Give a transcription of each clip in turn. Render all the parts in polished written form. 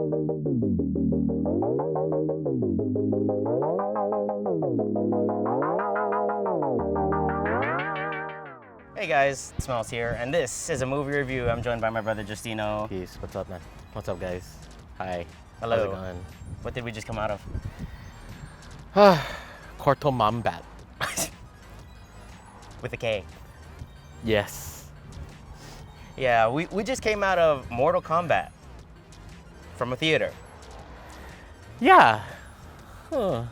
Hey guys, Smells here, and this is a movie review. I'm joined by my brother Justino. Peace. What's up, man? What's up, guys? Hi. Hello. How's it going? What did we just come out of? Kombat. With a K. Yes. Yeah, we just came out of Mortal Kombat from a theater. Yeah. Huh.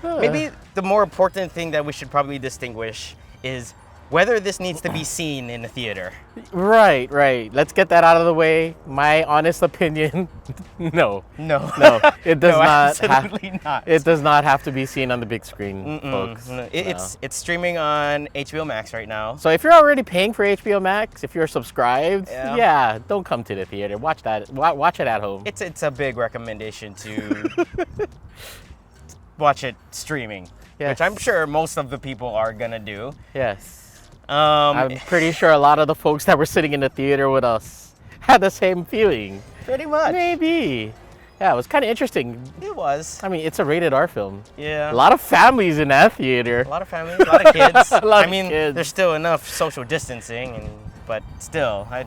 Maybe the more important thing that we should probably distinguish is whether this needs to be seen in a theater. Right. Let's get that out of the way. My honest opinion, no. No. It does not. Absolutely not. It does not have to be seen on the big screen, folks. No. It's streaming on HBO Max right now. So if you're already paying for HBO Max, if you're subscribed, yeah, don't come to the theater. Watch that. Watch it at home. It's a big recommendation to watch it streaming, yes. which I'm sure most of the people are gonna do. Yes. I'm pretty sure a lot of the folks that were sitting in the theater with us had the same feeling. Pretty much. Maybe. Yeah, it was kind of interesting. It was. I mean, it's a rated R film. Yeah. A lot of families in that theater. A lot of families, a lot of kids. I mean, there's still enough social distancing, but still, I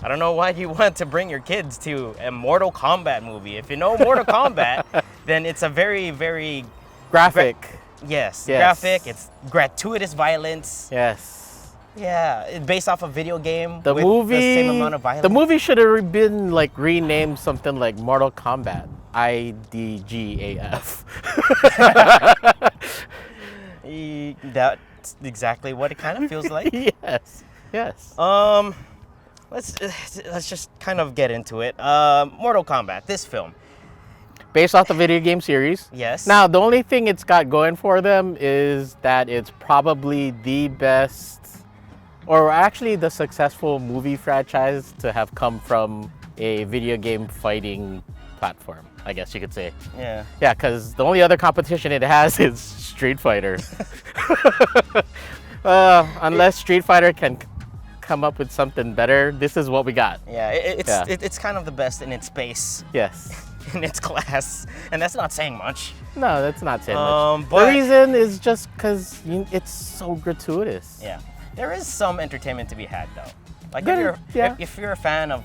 don't know why you want to bring your kids to a Mortal Kombat movie. If you know Mortal Kombat, then it's a very, very graphic. Yes, graphic. It's gratuitous violence. Yes. Yeah, it's based off a video game the with movie, the same amount of violence. The movie should have been like renamed something like Mortal Kombat. IDGAF. That's exactly what it kind of feels like. Yes. Let's just kind of get into it. Mortal Kombat, this film. Based off the video game series. Yes. Now, the only thing it's got going for them is that it's probably the best, or actually the successful movie franchise to have come from a video game fighting platform, I guess you could say. Yeah. Yeah, because the only other competition it has is Street Fighter. Unless Street Fighter can come up with something better, this is what we got. Yeah, it's kind of the best in its space. Yes. In its class, and that's not saying much. No, that's not saying much. But the reason is just because it's so gratuitous. Yeah, there is some entertainment to be had though. Like if you're a fan of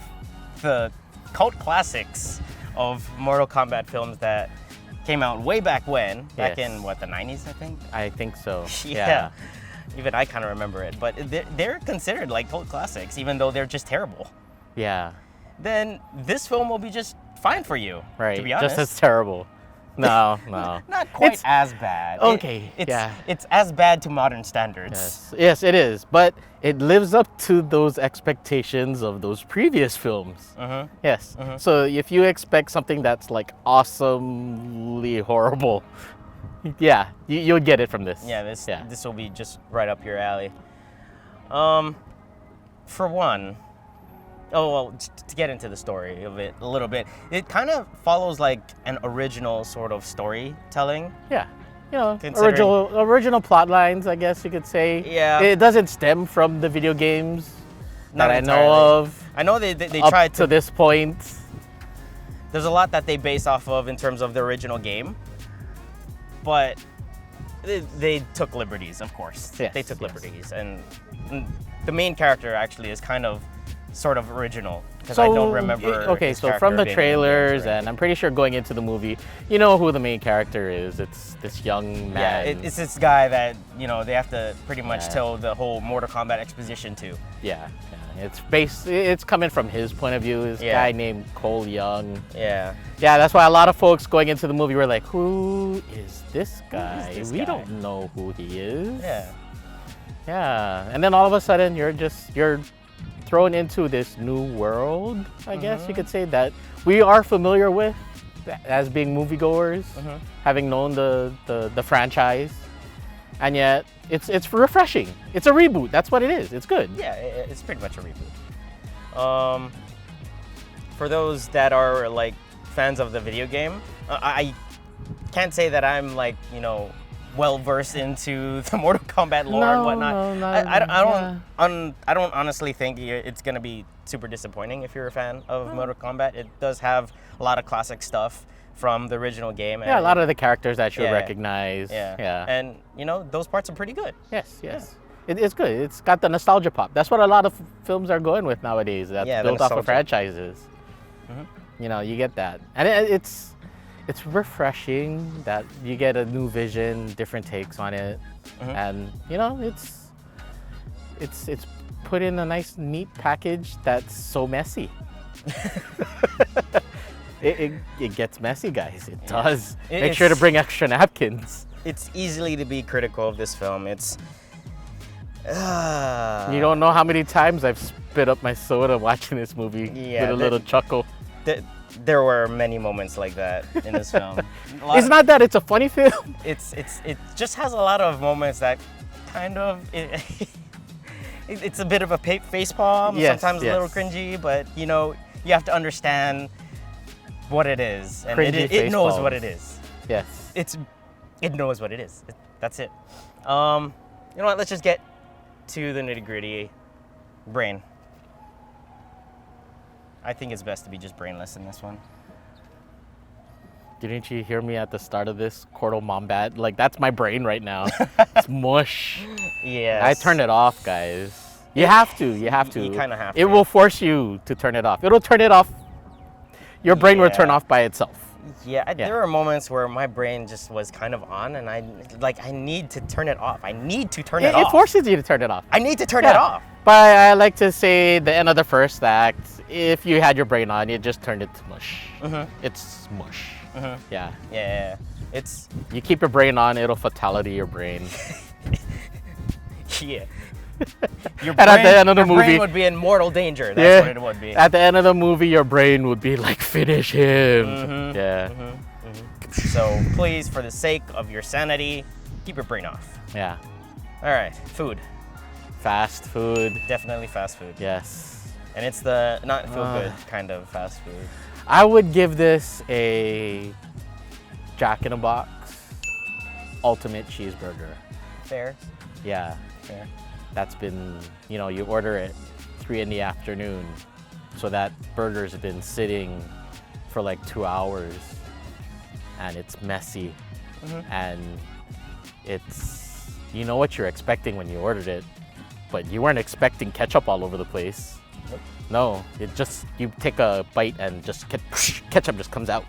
the cult classics of Mortal Kombat films that came out way back when, back in what, the 90s, I think? I think so. Yeah. Even I kind of remember it, but they're considered like cult classics, even though they're just terrible. Yeah. Then this film will be just fine for you, right? To be honest. Just as terrible. No. Not quite as bad. Okay. It's as bad to modern standards. Yes, it is. But it lives up to those expectations of those previous films. Yes. So if you expect something that's like awesomely horrible, yeah, you'll get it from this. Yeah, this will be just right up your alley. For one, to get into the story of it a little bit, it kind of follows like an original sort of storytelling. Yeah, original plot lines, I guess you could say. Yeah. It doesn't stem from the video games Not that entirely. I know of. I know they up tried to this point. There's a lot that they base off of in terms of the original game, but they took liberties, of course. Yes, they took liberties, and the main character actually is kind of sort of original, because I don't remember. Okay, so from the trailers, and I'm pretty sure going into the movie, you know who the main character is. It's this young man. Yeah, it's this guy that they have to pretty much tell the whole Mortal Kombat exposition to. Yeah. It's coming from his point of view. This guy named Cole Young. Yeah, that's why a lot of folks going into the movie were like, "Who is this guy? We don't know who he is." Yeah, and then all of a sudden you're thrown into this new world, I guess you could say, that we are familiar with as being moviegoers, having known the franchise, and yet it's refreshing. It's a reboot. That's what it is. It's good. Yeah, it's pretty much a reboot. For those that are like fans of the video game, I can't say that I'm like well versed into the Mortal Kombat lore and whatnot. I don't honestly think it's gonna be super disappointing if you're a fan of Mortal Kombat. It does have a lot of classic stuff from the original game. And a lot of the characters that you recognize. Yeah. And those parts are pretty good. Yes. It's good. It's got the nostalgia pop. That's what a lot of films are going with nowadays. That's built off of franchises. You get that, and it's refreshing that you get a new vision, different takes on it, and it's put in a nice, neat package that's so messy. It gets messy, guys. It does. Make sure to bring extra napkins. It's easily to be critical of this film. It's you don't know how many times I've spit up my soda watching this movie with a little chuckle. There were many moments like that in this film. It's not that it's a funny film. It just has a lot of moments that kind of it's a bit of a facepalm. Sometimes a little cringy, but you have to understand what it is, and it knows what it is. Yes, it knows what it is. That's it. You know what? Let's just get to the nitty-gritty. Brain. I think it's best to be just brainless in this one. Didn't you hear me at the start of this? Mortal Kombat? Like, that's my brain right now. It's mush. Yes. I turned it off, guys. You have to. You kind of have to. It will force you to turn it off. It'll turn it off. Your brain will turn off by itself. Yeah, there were moments where my brain just was kind of on, and I need to turn it off. I need to turn it off. It forces you to turn it off. I need to turn it off. But I like to say the end of the first act, if you had your brain on, you just turned it to mush. It's mush. Yeah. It's you keep your brain on, it'll fatality your brain. Yeah. And at the end of the movie, brain would be in mortal danger. That's what it would be. At the end of the movie, your brain would be like, finish him. So please, for the sake of your sanity, keep your brain off. Yeah. All right, food. Fast food. Definitely fast food. Yes. And it's the not feel good kind of fast food. I would give this a Jack in a Box ultimate cheeseburger. Fair. Yeah. Fair. That's been, you order it 3 in the afternoon. So that burger's been sitting for like 2 hours, and it's messy. And it's, you know what you're expecting when you ordered it, but you weren't expecting ketchup all over the place. Nope. No, you take a bite and just ketchup just comes out.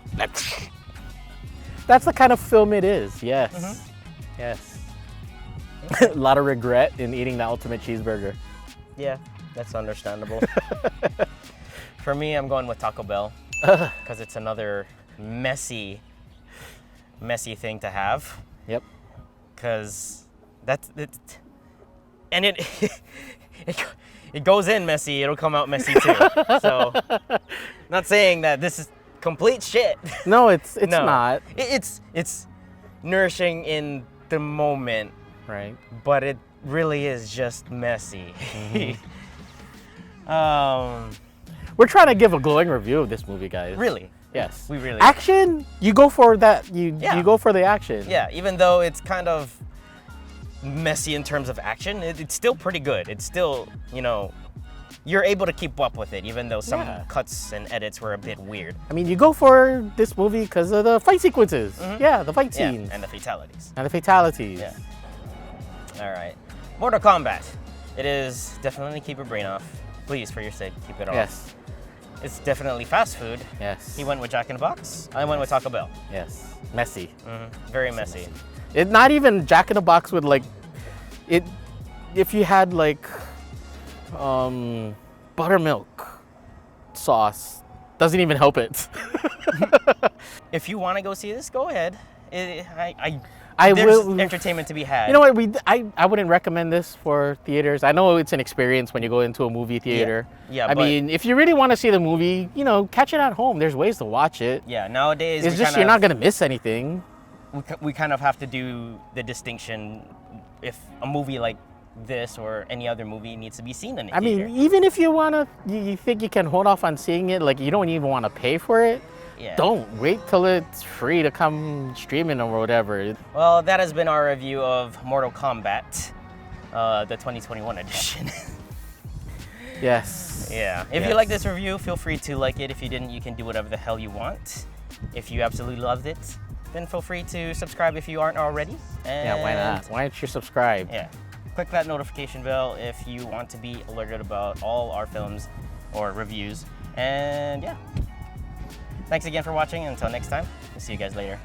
That's the kind of film it is, yes. Yes. A lot of regret in eating the ultimate cheeseburger. Yeah, that's understandable. For me, I'm going with Taco Bell because it's another messy thing to have. Yep. Because that's it, and it goes in messy. It'll come out messy too. So, not saying that this is complete shit. No, it's not. It's nourishing in the moment. Right. But it really is just messy. We're trying to give a glowing review of this movie, guys. Really? Yes. We really action, you go for that. You go for the action. Yeah, even though it's kind of messy in terms of action, it's still pretty good. It's still, you're able to keep up with it, even though some cuts and edits were a bit weird. I mean, you go for this movie because of the fight sequences. Yeah, the fight scenes. And the fatalities. Yeah. All right. Mortal Kombat. It is definitely keep your brain off. Please, for your sake, keep it off. Yes. It's definitely fast food. Yes. He went with Jack in the Box. I went with Taco Bell. Yes. Messy. Very messy. It not even Jack in the Box with like it. If you had like buttermilk sauce, doesn't even help it. If you want to go see this, go ahead. There's entertainment to be had. You know what? I wouldn't recommend this for theaters. I know it's an experience when you go into a movie theater. Yeah. I mean, if you really want to see the movie, catch it at home. There's ways to watch it. Yeah. Nowadays, it's just you're not gonna miss anything. We kind of have to do the distinction if a movie like this or any other movie needs to be seen in a theater. I mean, even if you think you can hold off on seeing it, like you don't even want to pay for it. don't wait till it's free to come streaming or whatever. Well, that has been our review of Mortal Kombat, the 2021 edition. Yes. Yeah. If you like this review, feel free to like it. If you didn't, you can do whatever the hell you want. If you absolutely loved it, then feel free to subscribe if you aren't already. And why not? Why don't you subscribe? Yeah. Click that notification bell if you want to be alerted about all our films or reviews. And yeah. Thanks again for watching. Until next time, we'll see you guys later.